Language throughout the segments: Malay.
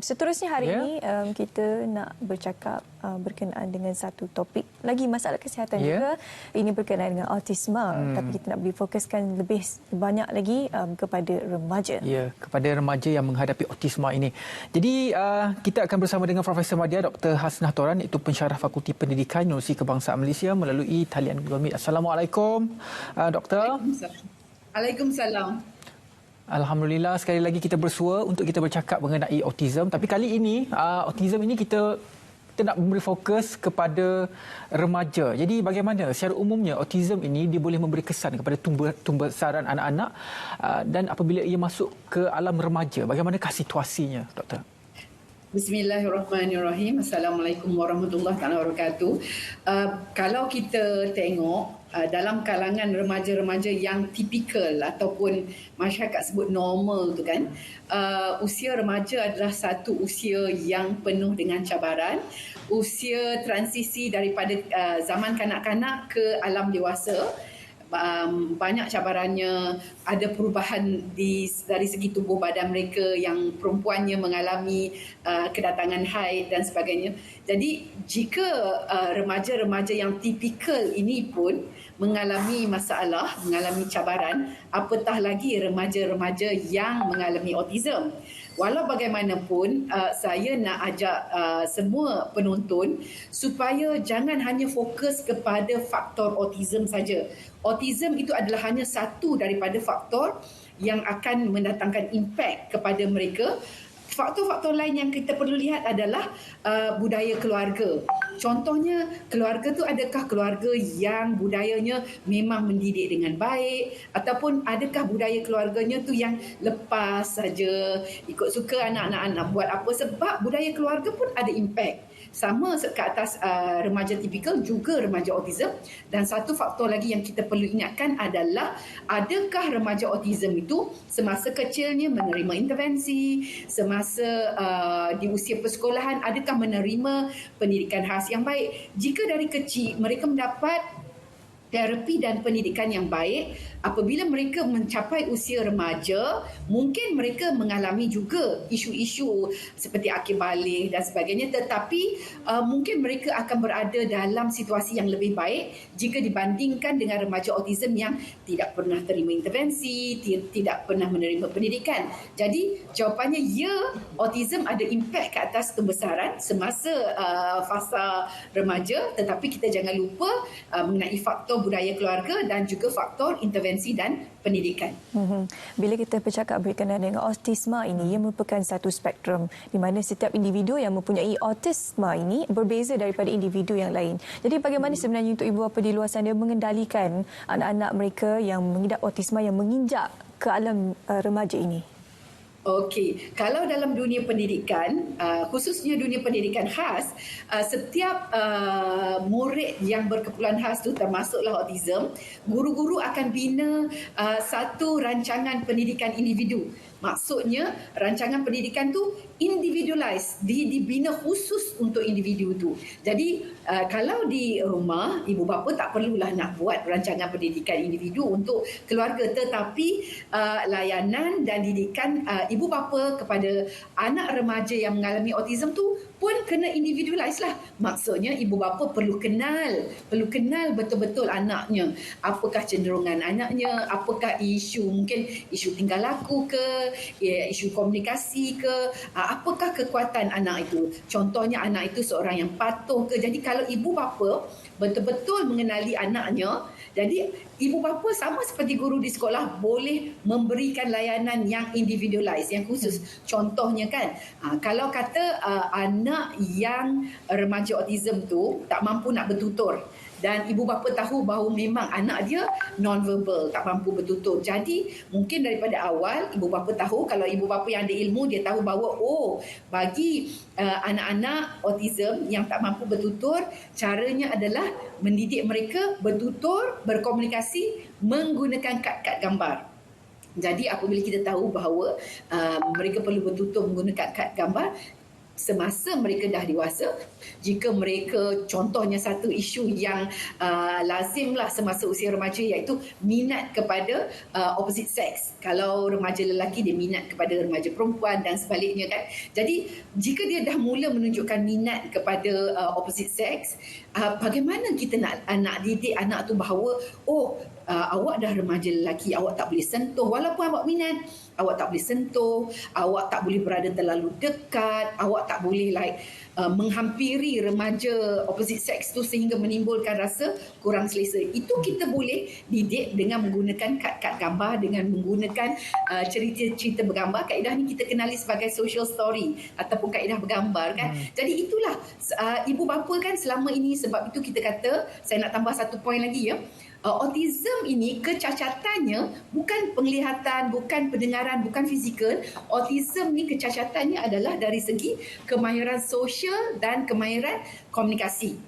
Seterusnya hari ini kita nak bercakap berkenaan dengan satu topik lagi, masalah kesihatan juga. Ini berkenaan dengan autisme, tapi kita nak fokuskan lebih banyak lagi kepada remaja. Ya, kepada remaja yang menghadapi autisme ini. Jadi kita akan bersama dengan Profesor Madya Dr. Hasnah Toran, iaitu pensyarah Fakulti Pendidikan Universiti Kebangsaan Malaysia melalui talian Google Meet. Assalamualaikum, Doktor. Waalaikumsalam. Alhamdulillah, sekali lagi kita bersua untuk kita bercakap mengenai autism. Tapi kali ini, autism ini kita nak memberi fokus kepada remaja. Jadi bagaimana secara umumnya autism ini dia boleh memberi kesan kepada tumbesaran anak-anak dan apabila ia masuk ke alam remaja, bagaimanakah situasinya, Doktor? Bismillahirrahmanirrahim. Assalamualaikum warahmatullahi wabarakatuh. Kalau kita tengok dalam kalangan remaja-remaja yang tipikal ataupun masyarakat sebut normal tu kan, usia remaja adalah satu usia yang penuh dengan cabaran, usia transisi daripada zaman kanak-kanak ke alam dewasa. Banyak cabarannya, ada perubahan dari segi tubuh badan mereka, yang perempuannya mengalami kedatangan haid dan sebagainya. Jadi jika remaja-remaja yang tipikal ini pun mengalami masalah, mengalami cabaran, apatah lagi remaja-remaja yang mengalami autism. Walau bagaimanapun, saya nak ajak semua penonton supaya jangan hanya fokus kepada faktor autism saja. Autism itu adalah hanya satu daripada faktor yang akan mendatangkan impak kepada mereka. Faktor-faktor lain yang kita perlu lihat adalah budaya keluarga. Contohnya, keluarga tu adakah keluarga yang budayanya memang mendidik dengan baik, ataupun adakah budaya keluarganya tu yang lepas saja, ikut suka anak-anak buat apa, sebab budaya keluarga pun ada impak. Sama ke atas remaja tipikal, juga remaja autism. Dan satu faktor lagi yang kita perlu ingatkan adalah adakah remaja autism itu semasa kecilnya menerima intervensi, semasa di usia persekolahan adakah menerima pendidikan khas yang baik. Jika dari kecil mereka mendapat terapi dan pendidikan yang baik, apabila mereka mencapai usia remaja, mungkin mereka mengalami juga isu-isu seperti akil balik dan sebagainya, tetapi mungkin mereka akan berada dalam situasi yang lebih baik jika dibandingkan dengan remaja autism yang tidak pernah terima intervensi, tidak pernah menerima pendidikan. Jadi jawapannya ya, autism ada impak ke atas pembesaran semasa fasa remaja, tetapi kita jangan lupa mengenai faktor budaya keluarga dan juga faktor intervensi dan pendidikan. Bila kita bercakap berkenaan dengan autisme ini, ia merupakan satu spektrum di mana setiap individu yang mempunyai autisme ini berbeza daripada individu yang lain. Jadi bagaimana sebenarnya untuk ibu bapa di luar sana mengendalikan anak-anak mereka yang mengidap autisme yang menginjak ke alam remaja ini? Okey, kalau dalam dunia pendidikan, khususnya dunia pendidikan khas, setiap murid yang berkeperluan khas tu, termasuklah autism, guru-guru akan bina satu rancangan pendidikan individu. Maksudnya rancangan pendidikan tu individualized, dibina khusus untuk individu tu. Jadi kalau di rumah ibu bapa tak perlulah nak buat rancangan pendidikan individu untuk keluarga, tetapi layanan dan didikan ibu bapa kepada anak remaja yang mengalami autism tu pun kena individualized lah. Maksudnya ibu bapa perlu kenal betul-betul anaknya. Apakah cenderungan anaknya, apakah isu, mungkin isu tingkah laku ke, isu komunikasi ke, apakah kekuatan anak itu. Contohnya anak itu seorang yang patuh ke. Jadi kalau ibu bapa betul-betul mengenali anaknya, jadi ibu bapa sama seperti guru di sekolah boleh memberikan layanan yang individualized, yang khusus. Contohnya kan, kalau kata anak yang remaja autism tu tak mampu nak bertutur, dan ibu bapa tahu bahawa memang anak dia non-verbal, tak mampu bertutur. Jadi mungkin daripada awal ibu bapa tahu, kalau ibu bapa yang ada ilmu, dia tahu bahawa bagi anak-anak autism yang tak mampu bertutur, caranya adalah mendidik mereka bertutur, berkomunikasi menggunakan kad-kad gambar. Jadi apabila kita tahu bahawa mereka perlu bertutur menggunakan kad gambar, semasa mereka dah dewasa, jika mereka contohnya satu isu yang lazimlah semasa usia remaja iaitu minat kepada opposite sex. Kalau remaja lelaki dia minat kepada remaja perempuan dan sebaliknya kan. Jadi jika dia dah mula menunjukkan minat kepada opposite sex, bagaimana kita nak didik anak tu bahawa awak dah remaja lelaki, awak tak boleh sentuh walaupun awak minat, awak tak boleh sentuh, awak tak boleh berada terlalu dekat, awak tak boleh menghampiri remaja opposite sex tu sehingga menimbulkan rasa kurang selesa. Itu kita boleh didik dengan menggunakan kad-kad gambar, dengan menggunakan cerita-cerita bergambar. Kaedah ni kita kenali sebagai social story ataupun kaedah bergambar kan. Jadi itulah ibu bapa kan selama ini, sebab itu kita kata, saya nak tambah satu poin lagi ya. Autism ini kecacatannya bukan penglihatan, bukan pendengaran, bukan fizikal. Autism ni kecacatannya adalah dari segi kemahiran sosial dan kemahiran komunikasi.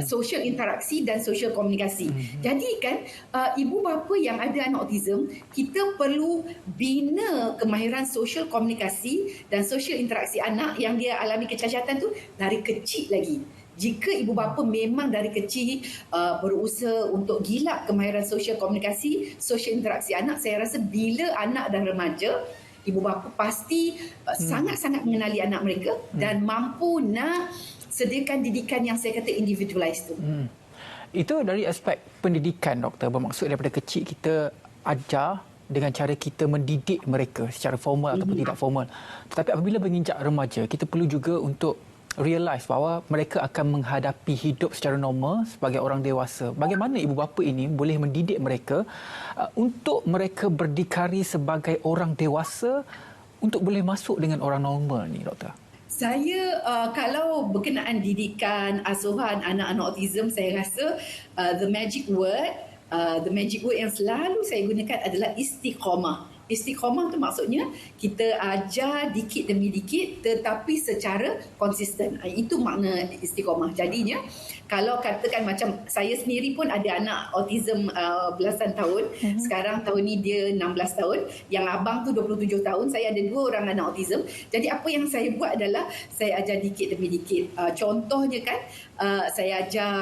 Social interaksi dan social komunikasi. Jadi kan ibu bapa yang ada anak autism, kita perlu bina kemahiran social komunikasi dan social interaksi anak yang dia alami kecacatan tu dari kecil lagi. Jika ibu bapa memang dari kecil berusaha untuk gilap kemahiran sosial komunikasi, sosial interaksi anak, saya rasa bila anak dah remaja, ibu bapa pasti sangat-sangat mengenali anak mereka dan mampu nak sediakan didikan yang saya kata individualized tu. Itu dari aspek pendidikan, doktor. Bermaksud daripada kecil kita ajar dengan cara kita mendidik mereka secara formal ataupun tidak formal. Tetapi apabila menginjak remaja, kita perlu juga untuk realize bahawa mereka akan menghadapi hidup secara normal sebagai orang dewasa. Bagaimana ibu bapa ini boleh mendidik mereka untuk mereka berdikari sebagai orang dewasa untuk boleh masuk dengan orang normal ni, doktor? Saya kalau berkenaan didikan asuhan anak-anak autism, saya rasa the magic word yang selalu saya gunakan adalah istiqamah. Istiqamah tu maksudnya kita ajar dikit demi dikit tetapi secara konsisten. Itu makna istiqamah. Jadinya kalau katakan macam saya sendiri pun ada anak autism belasan tahun. Sekarang tahun ni dia 16 tahun. Yang abang tu 27 tahun. Saya ada 2 orang anak autism. Jadi apa yang saya buat adalah saya ajar dikit demi dikit. Contohnya kan saya ajar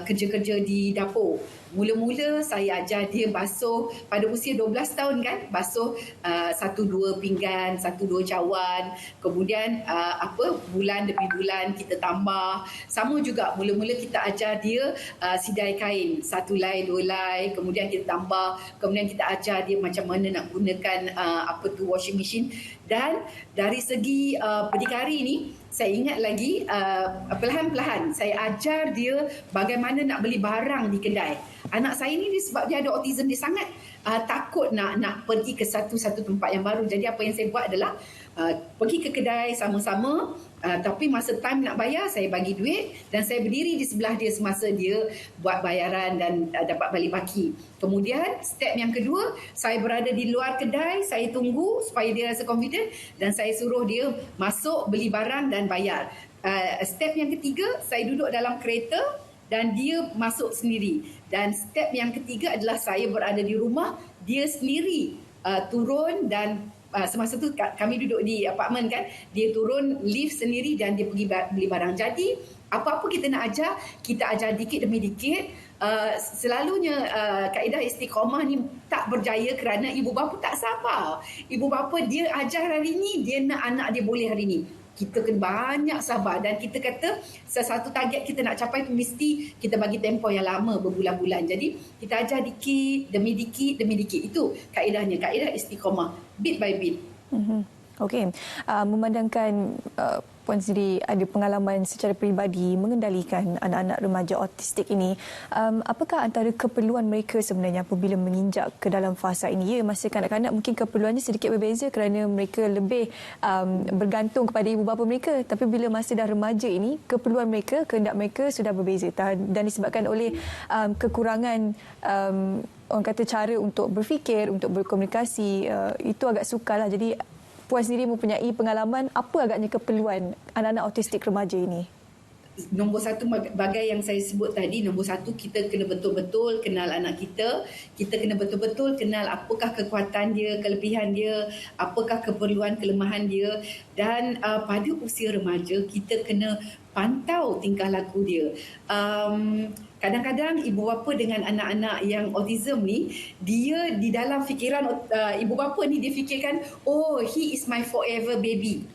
kerja-kerja di dapur. Mula-mula saya ajar dia basuh pada usia 12 tahun kan, basuh 1-2 pinggan, 1-2 cawan. Kemudian bulan demi bulan kita tambah. Sama juga mula-mula kita ajar dia sidai kain, 1 lai, 2 lai, kemudian kita tambah. Kemudian kita ajar dia macam mana nak gunakan washing machine. Dan dari segi berdikari ni, saya ingat lagi perlahan-perlahan saya ajar dia bagaimana nak beli barang di kedai. Anak saya ni sebab dia ada autism, dia sangat takut nak pergi ke satu tempat yang baru. Jadi apa yang saya buat adalah pergi ke kedai sama-sama, tapi masa time nak bayar saya bagi duit dan saya berdiri di sebelah dia semasa dia buat bayaran dan dapat balik baki. Kemudian step yang kedua, saya berada di luar kedai, saya tunggu supaya dia rasa confident dan saya suruh dia masuk beli barang dan bayar. Step yang ketiga, saya duduk dalam kereta dan dia masuk sendiri. Dan step yang ketiga adalah saya berada di rumah, dia sendiri turun dan semasa tu kami duduk di apartmen kan, dia turun lift sendiri dan dia pergi beli barang. Jadi apa-apa kita nak ajar, kita ajar dikit demi dikit. Selalunya kaedah istiqamah ni tak berjaya kerana ibu bapa tak sabar. Ibu bapa dia ajar hari ni, dia nak anak dia boleh hari ni. Kita kena banyak sabar dan kita kata sesuatu target kita nak capai tu mesti kita bagi tempoh yang lama, berbulan-bulan. Jadi kita ajar dikit demi dikit demi dikit. Itu kaedahnya, kaedah istiqamah, bit by bit. Okey, memandangkan Puan sendiri ada pengalaman secara peribadi mengendalikan anak-anak remaja autistik ini, apakah antara keperluan mereka sebenarnya apabila menginjak ke dalam fasa ini? Ya, masa kanak-kanak mungkin keperluannya sedikit berbeza kerana mereka lebih bergantung kepada ibu bapa mereka, tapi bila masa dah remaja ini, keperluan mereka, kehendak mereka sudah berbeza dan disebabkan oleh kekurangan orang kata cara untuk berfikir, untuk berkomunikasi, itu agak sukarlah. Jadi Puan sendiri mempunyai pengalaman apa agaknya keperluan anak-anak autistik remaja ini? nombor satu, bagai yang saya sebut tadi, nombor satu, kita kena betul-betul kenal anak kita. Kita kena betul-betul kenal apakah kekuatan dia, kelebihan dia, apakah keperluan, kelemahan dia. Dan pada usia remaja, kita kena pantau tingkah laku dia. Kadang-kadang ibu bapa dengan anak-anak yang autism ni, dia di dalam fikiran ibu bapa ni, dia fikirkan, oh, he is my forever baby.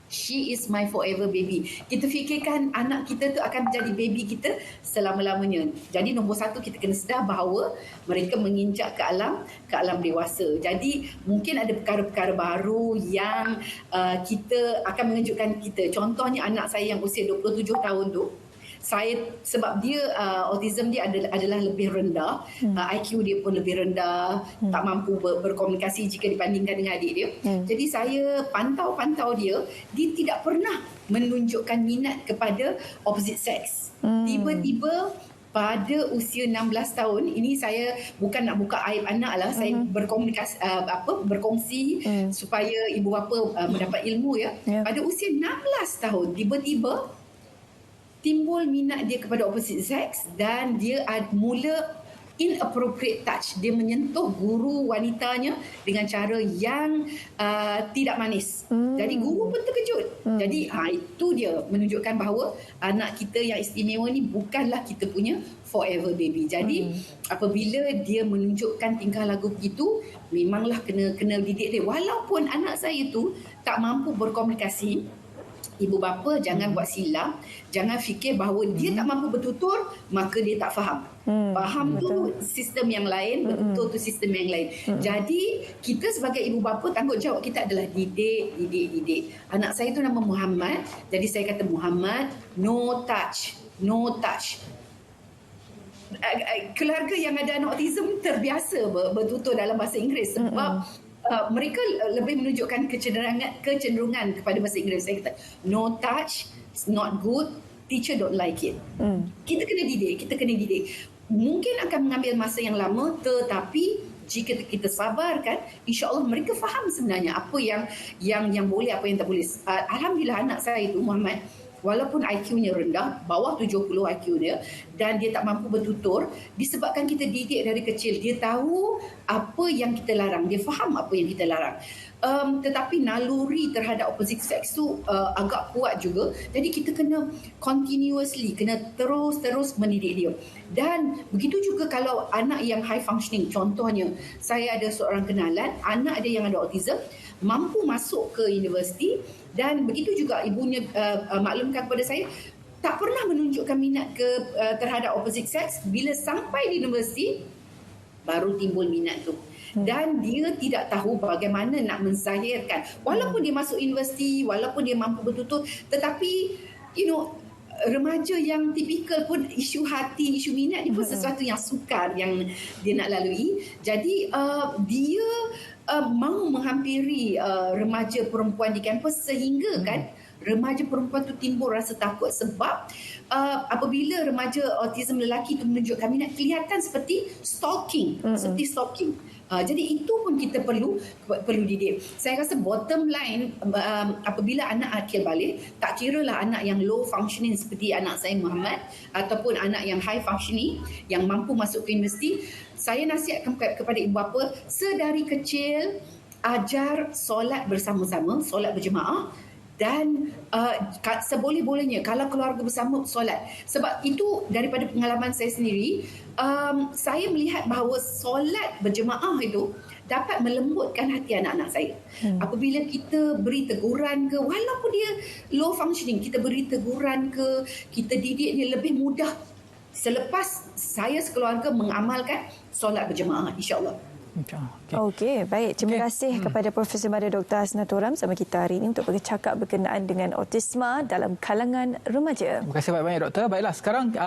She is my forever baby. Kita fikirkan anak kita tu akan menjadi baby kita selama-lamanya. Jadi nombor satu, kita kena sedar bahawa mereka menginjak ke alam dewasa. Jadi mungkin ada perkara-perkara baru yang kita akan mengejutkan kita. Contohnya anak saya yang usia 27 tahun tu, sebab dia autism dia adalah lebih rendah, IQ dia pun lebih rendah, tak mampu berkomunikasi jika dibandingkan dengan adik dia. Jadi saya pantau dia tidak pernah menunjukkan minat kepada opposite sex. Tiba-tiba pada usia 16 tahun, ini saya bukan nak buka aib anak lah, saya berkongsi supaya ibu bapa mendapat ilmu ya. Pada usia 16 tahun, tiba-tiba timbul minat dia kepada opposite sex dan dia mula inappropriate touch. Dia menyentuh guru wanitanya dengan cara yang tidak manis. Jadi guru pun terkejut. Jadi itu dia menunjukkan bahawa anak kita yang istimewa ni bukanlah kita punya forever baby. Jadi apabila dia menunjukkan tingkah laku begitu, memanglah kena didik dia. Walaupun anak saya tu tak mampu berkomunikasi, ibu bapa jangan buat silap, jangan fikir bahawa dia tak mampu bertutur maka dia tak faham. Faham tu sistem yang lain, bertutur tu sistem yang lain. Jadi kita sebagai ibu bapa, tanggungjawab kita adalah didik. Anak saya tu nama Muhammad, jadi saya kata, Muhammad, no touch. Keluarga yang ada anak autism terbiasa bertutur dalam bahasa Inggeris sebab mereka lebih menunjukkan kecenderungan kepada bahasa Inggeris. Saya kata, no touch, it's not good, teacher don't like it. Kita kena didik. Mungkin akan mengambil masa yang lama, tetapi jika kita sabarkan, insya-Allah mereka faham sebenarnya apa yang boleh, apa yang tak boleh. Alhamdulillah anak saya itu Muhammad, walaupun IQ-nya rendah, bawah 70 IQ dia, dan dia tak mampu bertutur, disebabkan kita didik dari kecil. Dia tahu apa yang kita larang, dia faham apa yang kita larang. Tetapi naluri terhadap opposite sex tu agak kuat juga. Jadi kita kena continuously, kena terus mendidik dia. Dan begitu juga kalau anak yang high functioning. Contohnya, saya ada seorang kenalan, anak dia yang ada autism, mampu masuk ke universiti, dan begitu juga ibunya maklumkan kepada saya, tak pernah menunjukkan minat terhadap opposite sex. Bila sampai di universiti, baru timbul minat tu. Dan dia tidak tahu bagaimana nak menzahirkan. Walaupun dia masuk universiti, walaupun dia mampu bertutur, tetapi remaja yang tipikal pun isu hati, isu minat ni pun sesuatu yang sukar yang dia nak lalui. Jadi dia mahu menghampiri remaja perempuan di kampus, sehingga kan remaja perempuan tu timbul rasa takut sebab apabila remaja autism lelaki tu menunjukkan minat, kelihatan seperti stalking. Jadi itu pun kita perlu didik. Saya rasa bottom line, apabila anak akil balik, tak kiralah anak yang low functioning seperti anak saya Muhammad ataupun anak yang high functioning yang mampu masuk ke universiti, saya nasihatkan kepada ibu bapa, sedari kecil ajar solat bersama-sama, solat berjemaah, dan seboleh-bolehnya kalau keluarga bersama solat. Sebab itu daripada pengalaman saya sendiri, saya melihat bahawa solat berjemaah itu dapat melembutkan hati anak-anak saya. Apabila kita beri teguran ke, walaupun dia low functioning, kita beri teguran ke, kita didik dia, lebih mudah selepas saya sekeluarga mengamalkan solat berjemaah, insya-Allah. Okey, baik. Terima kasih kepada Profesor Mada Dr. Hasna Toram bersama kita hari ini untuk bercakap berkenaan dengan autisma dalam kalangan remaja. Terima kasih banyak-banyak, Doktor. Baiklah, sekarang